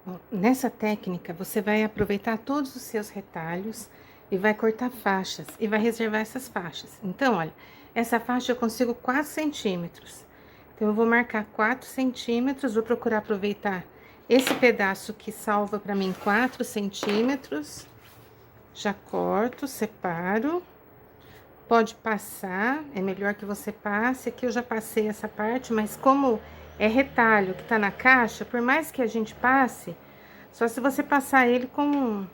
Bom, nessa técnica, você vai aproveitar todos os seus retalhos e vai cortar faixas e vai reservar essas faixas. Então, olha, essa faixa eu consigo 4 centímetros. Então, eu vou marcar 4 centímetros, vou procurar aproveitar esse pedaço que salva para mim 4 centímetros. Já corto, separo. Pode passar, é melhor que você passe. Aqui eu já passei essa parte, mas como é retalho que tá na caixa, por mais que a gente passe, só se você passar ele com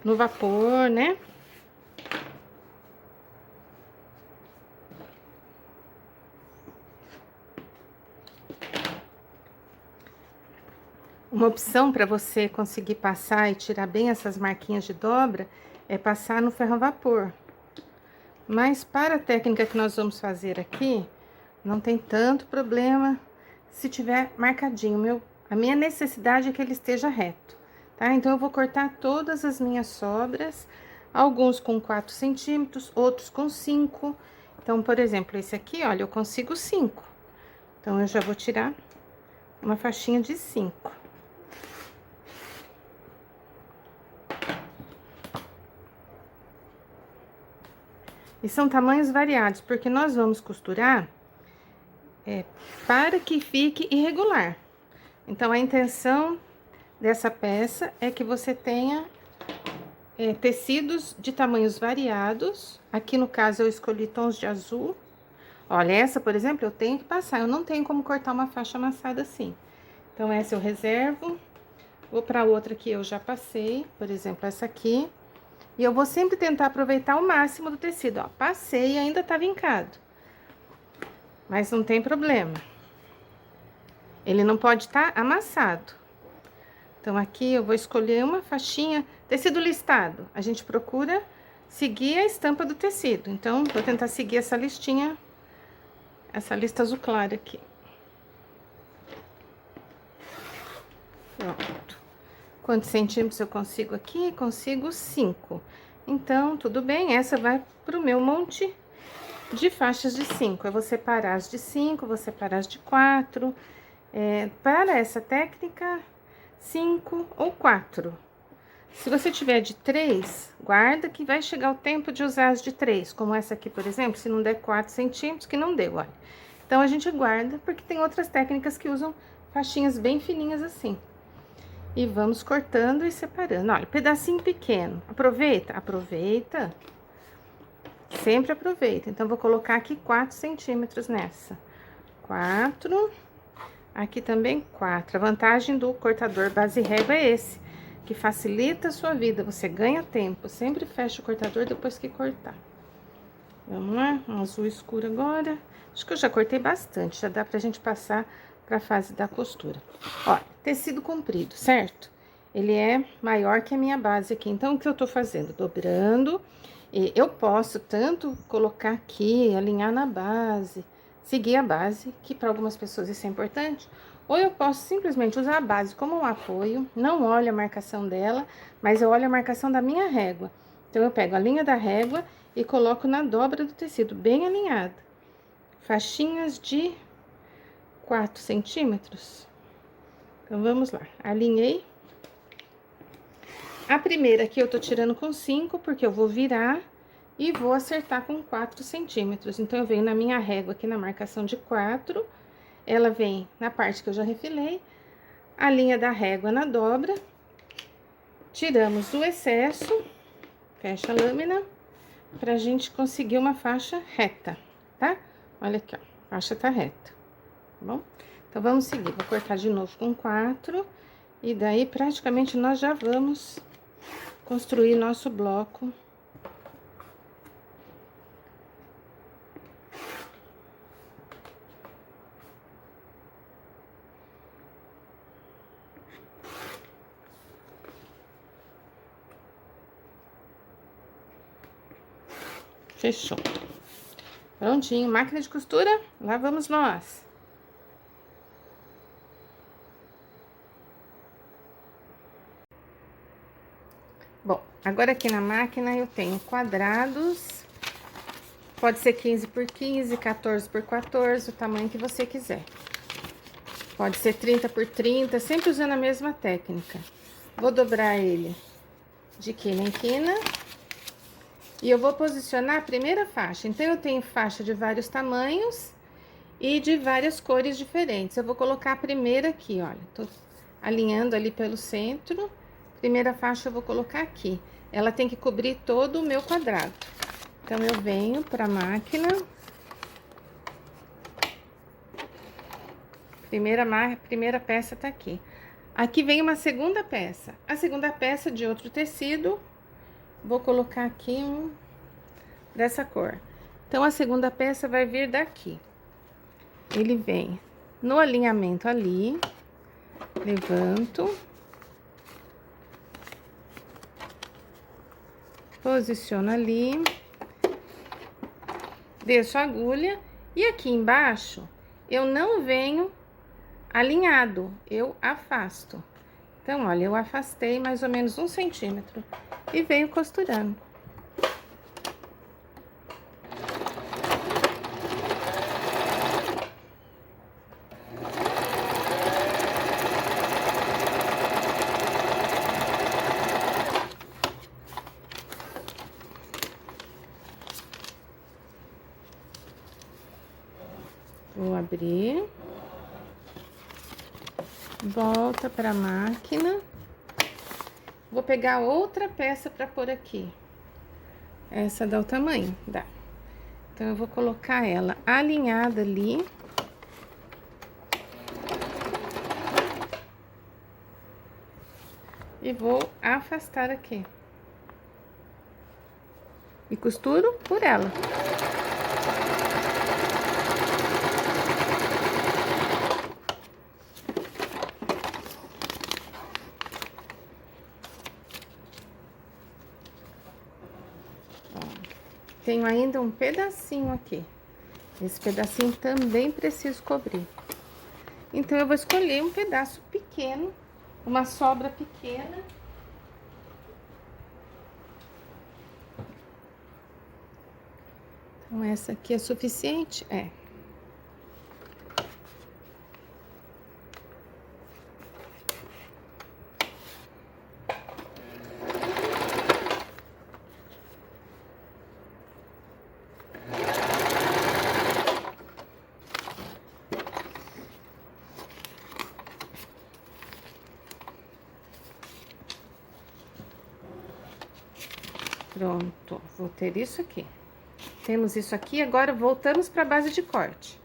no vapor, né? Uma opção para você conseguir passar e tirar bem essas marquinhas de dobra é passar no ferro a vapor. Mas para a técnica que nós vamos fazer aqui, não tem tanto problema se tiver marcadinho. A minha necessidade é que ele esteja reto, tá? Então, eu vou cortar todas as minhas sobras, alguns com 4 centímetros, outros com 5. Então, por exemplo, esse aqui, olha, eu consigo 5. Então, eu já vou tirar uma faixinha de 5. E são tamanhos variados, porque nós vamos costurar para que fique irregular. Então, a intenção dessa peça é que você tenha tecidos de tamanhos variados. Aqui, no caso, eu escolhi tons de azul. Olha, essa, por exemplo, eu tenho que passar. Eu não tenho como cortar uma faixa amassada assim. Então, essa eu reservo. Vou para outra que eu já passei, por exemplo, essa aqui. E eu vou sempre tentar aproveitar o máximo do tecido, ó. Passei e ainda tá vincado. Mas não tem problema. Ele não pode estar amassado. Então, aqui eu vou escolher uma faixinha. Tecido listado, a gente procura seguir a estampa do tecido. Então, vou tentar seguir essa listinha, essa lista azul clara aqui. Pronto. Quantos centímetros eu consigo aqui? Consigo 5. Então, tudo bem, essa vai pro meu monte de faixas de 5. Eu vou separar as de 5, vou separar as de 4. Para essa técnica, 5 ou 4. Se você tiver de 3, guarda que vai chegar o tempo de usar as de 3, como essa aqui, por exemplo, se não der 4 centímetros, que não deu, olha. Então, a gente guarda, porque tem outras técnicas que usam faixinhas bem fininhas assim. E vamos cortando e separando. Olha, pedacinho pequeno. Aproveita? Aproveita. Sempre aproveita. Então, vou colocar aqui 4 centímetros nessa. 4. Aqui também 4. A vantagem do cortador base régua é esse, que facilita a sua vida. Você ganha tempo. Sempre fecha o cortador depois que cortar. Vamos lá? Um azul escuro agora. Acho que eu já cortei bastante. Já dá pra gente passar para a fase da costura. Ó, tecido comprido, certo? Ele é maior que a minha base aqui. Então, o que eu tô fazendo? Dobrando. E eu posso tanto colocar aqui, alinhar na base, seguir a base, que para algumas pessoas isso é importante. Ou eu posso simplesmente usar a base como um apoio, não olho a marcação dela, mas eu olho a marcação da minha régua. Então, eu pego a linha da régua e coloco na dobra do tecido, bem alinhada. Faixinhas de 4 centímetros. Então, vamos lá. Alinhei. A primeira aqui eu tô tirando com 5, porque eu vou virar e vou acertar com 4 centímetros. Então, eu venho na minha régua aqui na marcação de 4. Ela vem na parte que eu já refilei. A linha da régua na dobra. Tiramos o excesso. Fecha a lâmina. Pra gente conseguir uma faixa reta, tá? Olha aqui, ó. A faixa tá reta. Tá bom? Então, vamos seguir. Vou cortar de novo com 4. E daí, praticamente, nós já vamos construir nosso bloco. Fechou. Prontinho. Máquina de costura, lá vamos nós. Bom, agora aqui na máquina eu tenho quadrados, pode ser 15 por 15, 14 por 14, o tamanho que você quiser. Pode ser 30 por 30, sempre usando a mesma técnica. Vou dobrar ele de quina em quina. E eu vou posicionar a primeira faixa. Então, eu tenho faixa de vários tamanhos e de várias cores diferentes. Eu vou colocar a primeira aqui, olha. Tô alinhando ali pelo centro. Primeira faixa eu vou colocar aqui. Ela tem que cobrir todo o meu quadrado. Então, eu venho pra máquina. Primeira peça tá aqui. Aqui vem uma segunda peça. A segunda peça de outro tecido, vou colocar aqui dessa cor. Então, a segunda peça vai vir daqui. Ele vem no alinhamento ali, levanto, posiciono ali, desço a agulha e aqui embaixo eu não venho alinhado, eu afasto. Então, olha, eu afastei mais ou menos 1 centímetro e venho costurando. Vou abrir. Volta para a máquina. Vou pegar outra peça para pôr aqui. Essa dá o tamanho? Dá. Então, eu vou colocar ela alinhada ali. E vou afastar aqui. E costuro por ela. Tenho ainda um pedacinho aqui. Esse pedacinho também preciso cobrir. Então, eu vou escolher um pedaço pequeno, uma sobra pequena. Então, essa aqui é suficiente? É. Pronto, vou ter isso aqui. Temos isso aqui, agora voltamos para a base de corte.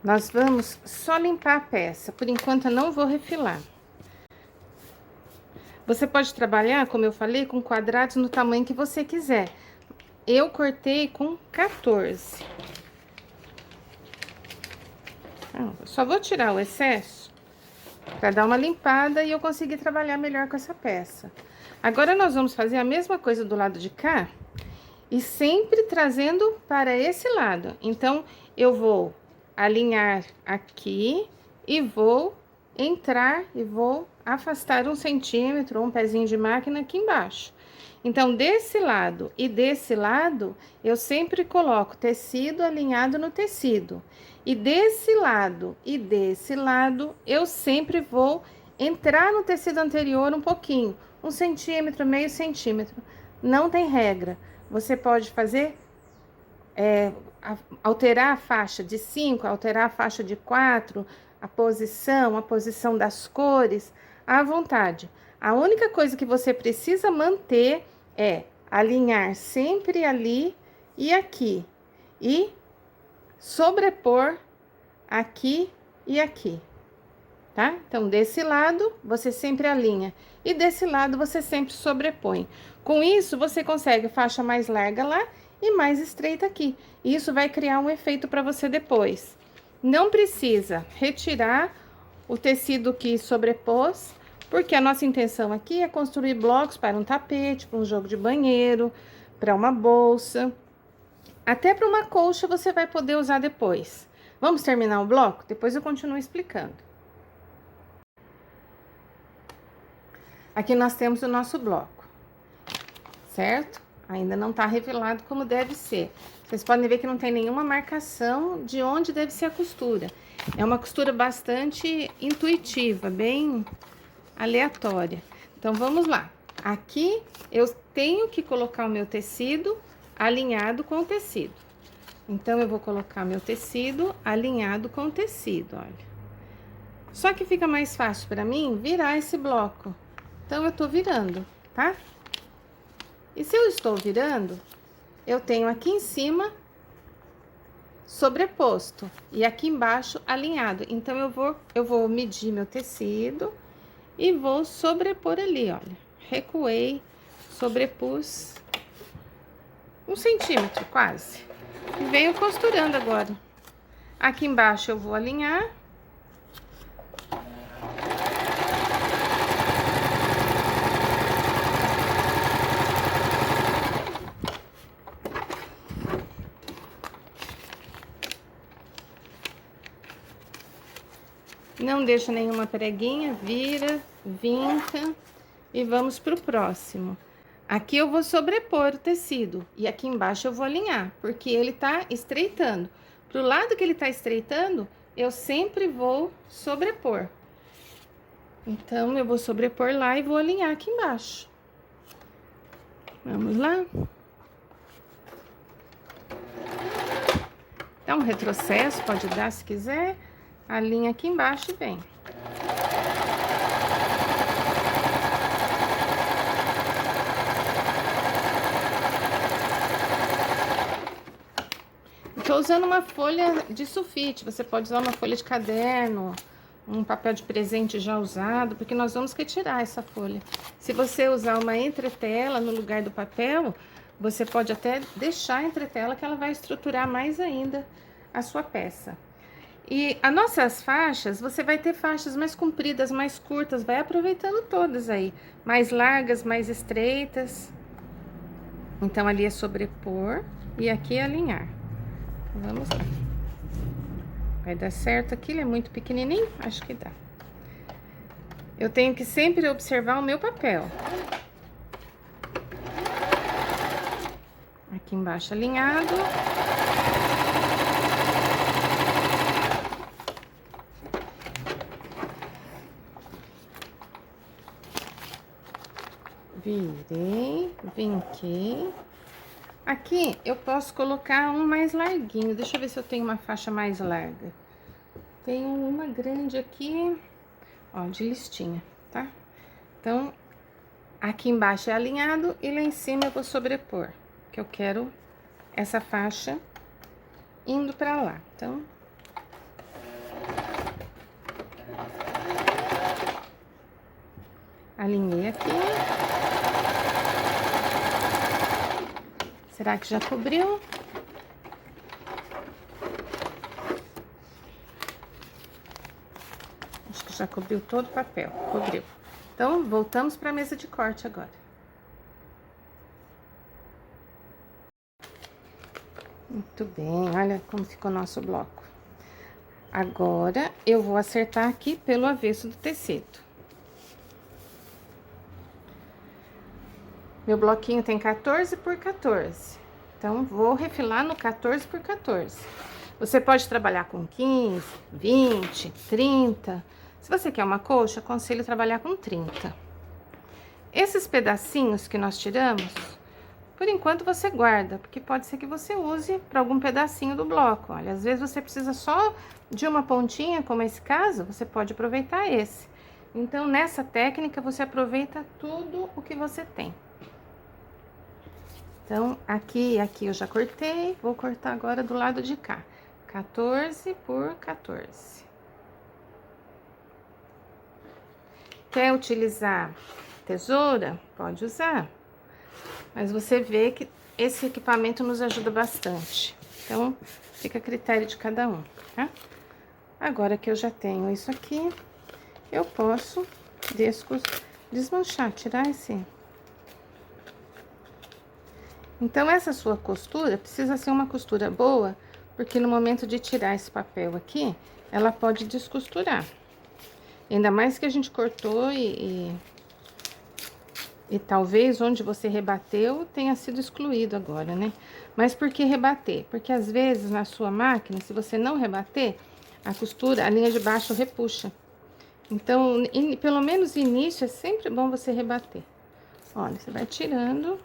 Nós vamos só limpar a peça, por enquanto eu não vou refilar. Você pode trabalhar, como eu falei, com quadrados no tamanho que você quiser. Eu cortei com 14. Só vou tirar o excesso para dar uma limpada e eu conseguir trabalhar melhor com essa peça. Agora, nós vamos fazer a mesma coisa do lado de cá e sempre trazendo para esse lado. Então, eu vou alinhar aqui e vou entrar e vou afastar 1 centímetro, um pezinho de máquina aqui embaixo. Então, desse lado e desse lado, eu sempre coloco tecido alinhado no tecido. E desse lado e desse lado, eu sempre vou entrar no tecido anterior um pouquinho. 1 centímetro, meio centímetro. Não tem regra. Você pode fazer, alterar a faixa de 5, alterar a faixa de 4, a posição das cores, à vontade. A única coisa que você precisa manter é alinhar sempre ali e aqui. E sobrepor aqui e aqui. Tá? Então, desse lado, você sempre alinha. E desse lado, você sempre sobrepõe. Com isso, você consegue faixa mais larga lá e mais estreita aqui. Isso vai criar um efeito para você depois. Não precisa retirar o tecido que sobrepôs, porque a nossa intenção aqui é construir blocos para um tapete, para um jogo de banheiro, para uma bolsa. Até para uma colcha você vai poder usar depois. Vamos terminar o bloco? Depois eu continuo explicando. Aqui nós temos o nosso bloco, certo? Ainda não tá revelado como deve ser. Vocês podem ver que não tem nenhuma marcação de onde deve ser a costura. É uma costura bastante intuitiva, bem aleatória. Então, vamos lá. Aqui, eu tenho que colocar o meu tecido alinhado com o tecido. Então, eu vou colocar meu tecido alinhado com o tecido, olha. Só que fica mais fácil para mim virar esse bloco. Então, eu tô virando, tá? E se eu estou virando, eu tenho aqui em cima sobreposto e aqui embaixo alinhado. Então, eu vou medir meu tecido e vou sobrepor ali, olha. Recuei, sobrepus 1 centímetro quase. E venho costurando agora. Aqui embaixo eu vou alinhar. Não deixa nenhuma preguinha, vira, vinca e vamos pro próximo. Aqui eu vou sobrepor o tecido e aqui embaixo eu vou alinhar, porque ele tá estreitando. Pro lado que ele tá estreitando, eu sempre vou sobrepor. Então, eu vou sobrepor lá e vou alinhar aqui embaixo. Vamos lá. Dá um retrocesso, pode dar se quiser. Alinha aqui embaixo e vem. Estou usando uma folha de sulfite, você pode usar uma folha de caderno, um papel de presente já usado, porque nós vamos retirar essa folha. Se você usar uma entretela no lugar do papel, você pode até deixar a entretela que ela vai estruturar mais ainda a sua peça. E as nossas faixas, você vai ter faixas mais compridas, mais curtas, vai aproveitando todas aí. Mais largas, mais estreitas. Então, ali é sobrepor e aqui é alinhar. Vamos lá. Vai dar certo aqui, ele é muito pequenininho? Acho que dá. Eu tenho que sempre observar o meu papel. Aqui embaixo alinhado. Virei, vinquei. Aqui eu posso colocar um mais larguinho. Deixa eu ver se eu tenho uma faixa mais larga. Tenho uma grande aqui, ó, de listinha, tá? Então, aqui embaixo é alinhado e lá em cima eu vou sobrepor, que eu quero essa faixa indo pra lá. Então, alinhei aqui. Será que já cobriu? Acho que já cobriu todo o papel. Cobriu. Então, voltamos para a mesa de corte agora. Muito bem, olha como ficou nosso bloco. Agora, eu vou acertar aqui pelo avesso do tecido. Meu bloquinho tem 14 por 14. Então, vou refilar no 14 por 14. Você pode trabalhar com 15, 20, 30. Se você quer uma coxa, aconselho trabalhar com 30. Esses pedacinhos que nós tiramos, por enquanto você guarda, porque pode ser que você use para algum pedacinho do bloco. Olha, às vezes você precisa só de uma pontinha, como esse caso, você pode aproveitar esse. Então, nessa técnica, você aproveita tudo o que você tem. Então, aqui e aqui eu já cortei, vou cortar agora do lado de cá. 14 por 14. Quer utilizar tesoura? Pode usar. Mas você vê que esse equipamento nos ajuda bastante. Então, fica a critério de cada um, tá? Agora que eu já tenho isso aqui, eu posso desmanchar, tirar esse... Então, essa sua costura precisa ser uma costura boa, porque no momento de tirar esse papel aqui, ela pode descosturar. Ainda mais que a gente cortou e talvez onde você rebateu tenha sido excluído agora, né? Mas por que rebater? Porque às vezes na sua máquina, se você não rebater, a costura, a linha de baixo repuxa. Então, pelo menos no início, é sempre bom você rebater. Olha, você vai tirando.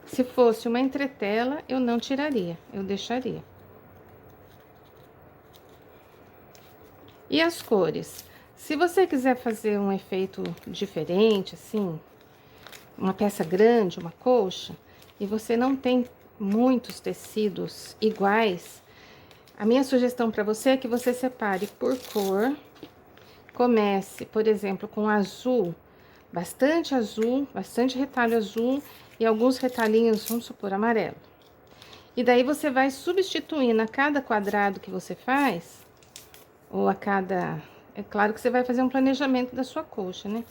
Se fosse uma entretela, eu não tiraria, eu deixaria. E as cores? Se você quiser fazer um efeito diferente, assim, uma peça grande, uma colcha, e você não tem muitos tecidos iguais, a minha sugestão para você é que você separe por cor. Comece, por exemplo, com azul, bastante retalho azul e alguns retalhinhos, vamos supor, amarelo. E daí você vai substituindo a cada quadrado que você faz, ou a cada... É claro que você vai fazer um planejamento da sua colcha, né?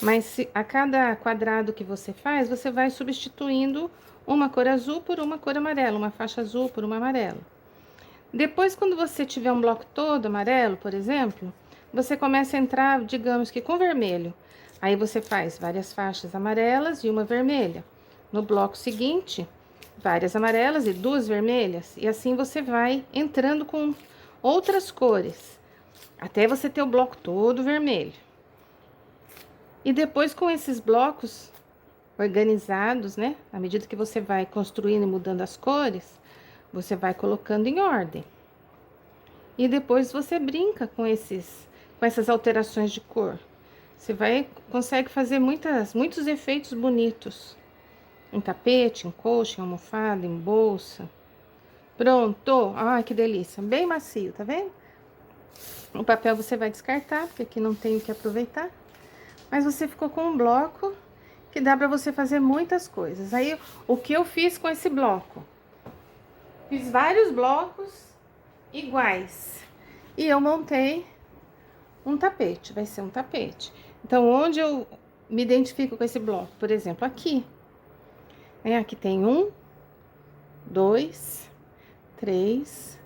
Mas se a cada quadrado que você faz, você vai substituindo uma cor azul por uma cor amarela, uma faixa azul por uma amarela. Depois, quando você tiver um bloco todo amarelo, por exemplo, você começa a entrar, digamos que com vermelho. Aí você faz várias faixas amarelas e uma vermelha. No bloco seguinte, várias amarelas e duas vermelhas. E assim você vai entrando com outras cores, até você ter o bloco todo vermelho. E depois, com esses blocos organizados, né? À medida que você vai construindo e mudando as cores, você vai colocando em ordem. E depois você brinca com essas alterações de cor. Você consegue fazer muitos efeitos bonitos. Em tapete, em colcha, em almofada, em bolsa. Pronto! Ai, que delícia! Bem macio, tá vendo? O papel você vai descartar, porque aqui não tem o que aproveitar. Mas você ficou com um bloco que dá pra você fazer muitas coisas. Aí, o que eu fiz com esse bloco? Fiz vários blocos iguais. E eu montei um tapete, vai ser um tapete. Então, onde eu me identifico com esse bloco? Por exemplo, aqui. Aqui tem 1, 2, 3,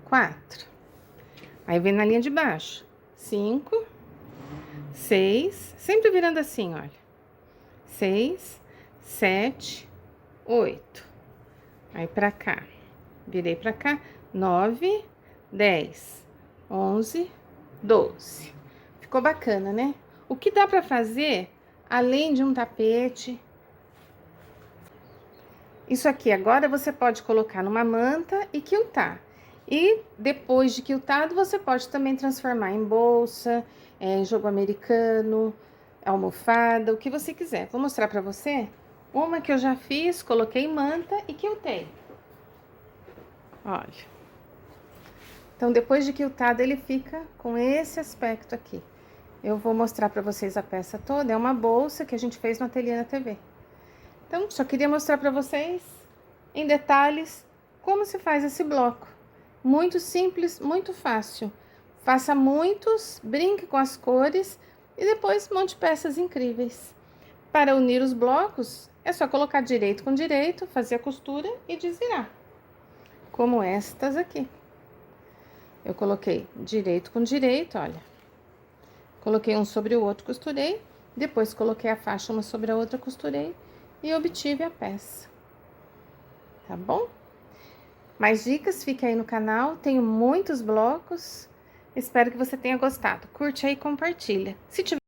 4. Aí vem na linha de baixo. 5, 6, sempre virando assim, olha. 6, 7, 8. Aí pra cá. Virei pra cá. 9, 10, 11, 12. Ficou bacana, né? O que dá pra fazer, além de um tapete... Isso aqui agora você pode colocar numa manta e quiltar. E depois de quiltado, você pode também transformar em bolsa, jogo americano, almofada, o que você quiser. Vou mostrar pra você uma que eu já fiz, coloquei em manta e quiltei. Olha. Então, depois de quiltado, ele fica com esse aspecto aqui. Eu vou mostrar pra vocês a peça toda. É uma bolsa que a gente fez no Ateliê na TV. Então, só queria mostrar pra vocês, em detalhes, como se faz esse bloco. Muito simples, muito fácil. Faça muitos, brinque com as cores e depois monte peças incríveis. Para unir os blocos, é só colocar direito com direito, fazer a costura e desvirar. Como estas aqui. Eu coloquei direito com direito, olha. Coloquei um sobre o outro, costurei. Depois coloquei a faixa uma sobre a outra, costurei. E obtive a peça. Tá bom? Mais dicas, fique aí no canal. Tenho muitos blocos. Espero que você tenha gostado. Curte aí e compartilha. Se tiver